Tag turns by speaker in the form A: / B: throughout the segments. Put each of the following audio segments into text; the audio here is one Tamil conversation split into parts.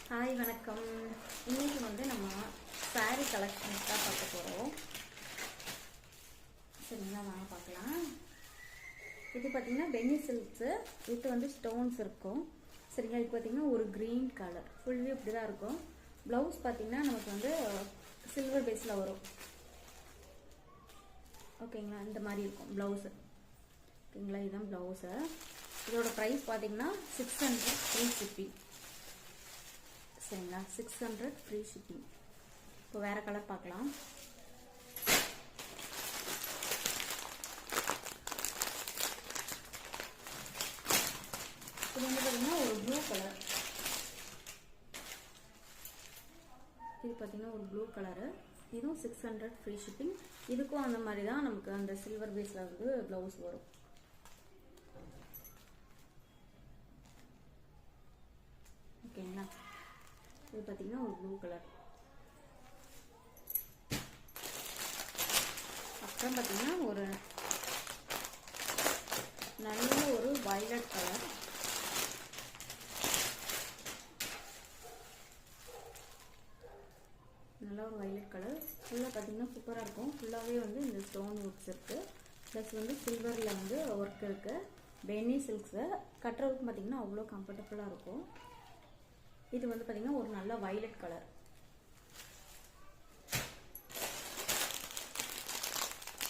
A: ஹாய் வணக்கம். இன்னைக்கு வந்து நம்ம saree கலெக்ஷன்ஸ் தான் பார்க்க போகிறோம். சரிங்களா, வாங்க பார்க்கலாம். இது பார்த்தீங்கன்னா பென்னி சில்க்ஸு வித் வந்து ஸ்டோன்ஸ் இருக்கும். சரிங்களா, இது பார்த்தீங்கன்னா ஒரு க்ரீன் கலர் ஃபுல் வியூ இப்படி தான் இருக்கும். ப்ளவுஸ் பார்த்தீங்கன்னா நமக்கு வந்து சில்வர் பேஸில் வரும். ஓகேங்களா, இந்த மாதிரி இருக்கும் ப்ளவுஸு. ஓகேங்களா, இதுதான் ப்ளவுஸு. இதோட ப்ரைஸ் பார்த்தீங்கன்னா 600 ஃப்ரீ ஷிப்பிங். சரிங்களா, 600 ஃப்ரீ ஷிப்பிங். இப்போ வேறு கலர் பார்க்கலாம். இது வந்து பார்த்தீங்கன்னா ஒரு ப்ளூ கலர். இது பார்த்தீங்கன்னா ஒரு ப்ளூ கலரு. இதுவும் 600 ஃப்ரீ ஷிப்பிங். இதுக்கும் அந்த மாதிரி தான் நமக்கு அந்த சில்வர் பேஸில் வந்து ப்ளவுஸ் வரும். ஓகேங்களா, இது பார்த்தீங்கன்னா ஒரு ப்ளூ கலர். அப்புறம் பார்த்தீங்கன்னா ஒரு நல்ல ஒரு வயலட் கலர். நல்ல ஒரு வயலட் கலர். ஃபுல்லாக பார்த்தீங்கன்னா சூப்பராக இருக்கும். ஃபுல்லாகவே வந்து இந்த ஸ்டோன் ஒர்க்ஸ் இருக்குது. ப்ளஸ் வந்து சில்வரில் வந்து ஒர்க் இருக்குது. பென்னி சில்க்ஸு கட்டுறதுக்கு பார்த்தீங்கன்னா அவ்வளோ கம்ஃபர்டபுளாக இருக்கும். இது வந்து பார்த்தீங்கன்னா ஒரு நல்ல வயலட் கலர்.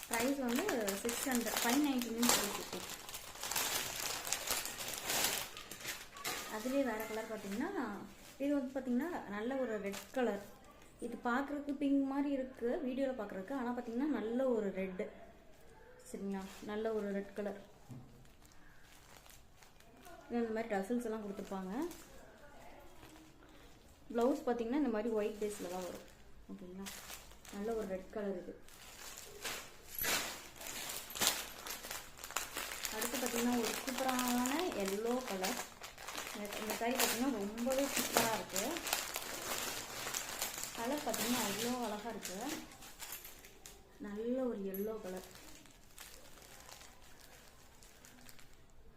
A: ப்ரைஸ் வந்து 600 599 இருக்குது. அதுலேயே வேறு கலர் பார்த்தீங்கன்னா இது வந்து பார்த்தீங்கன்னா நல்ல ஒரு ரெட் கலர். இது பார்க்குறதுக்கு பிங்க் மாதிரி இருக்குது வீடியோவில் பார்க்குறதுக்கு. ஆனால் பார்த்தீங்கன்னா நல்ல ஒரு ரெட்டு. சரிங்களா, நல்ல ஒரு ரெட் கலர். இந்த மாதிரி டசல்ஸ் எல்லாம் கொடுத்துருப்பாங்க. ப்ளவுஸ் பார்த்தீங்கன்னா இந்த மாதிரி ஒயிட் பேஸில் தான் வரும். ஓகேங்களா, நல்ல ஒரு ரெட் கலர் இது. அடுத்து பார்த்தீங்கன்னா ஒரு சூப்பரான எல்லோ கலர். இந்த சாரி பார்த்தீங்கன்னா ரொம்பவே சூப்பராக இருக்குது. கலர் பார்த்தீங்கன்னா அவ்வளோ அழகாக இருக்குது. நல்ல ஒரு எல்லோ கலர்.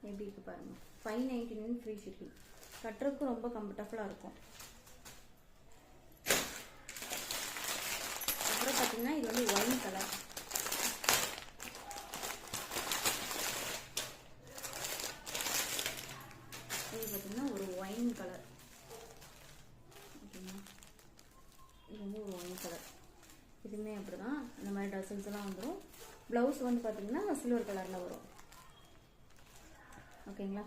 A: எப்படி இருக்கு பாருங்க. 599 ஃப்ரீ ஷிப்பிங். கட்டுறதுக்கும் ரொம்ப கம்ஃபர்டபுளாக இருக்கும். அப்புறம் பார்த்தீங்கன்னா இது வந்து ஒயின் கலர். இது பார்த்தீங்கன்னா ஒரு ஒயின் கலர். ஓகேங்களா, இது வந்து ஒரு ஒயின் கலர். இதுவுமே அப்படி தான் இந்த மாதிரி டசல்ஸ் எல்லாம் வந்துடும். ப்ளவுஸ் வந்து பார்த்தீங்கன்னா சில்வர் கலரில் வரும். ஓகேங்களா.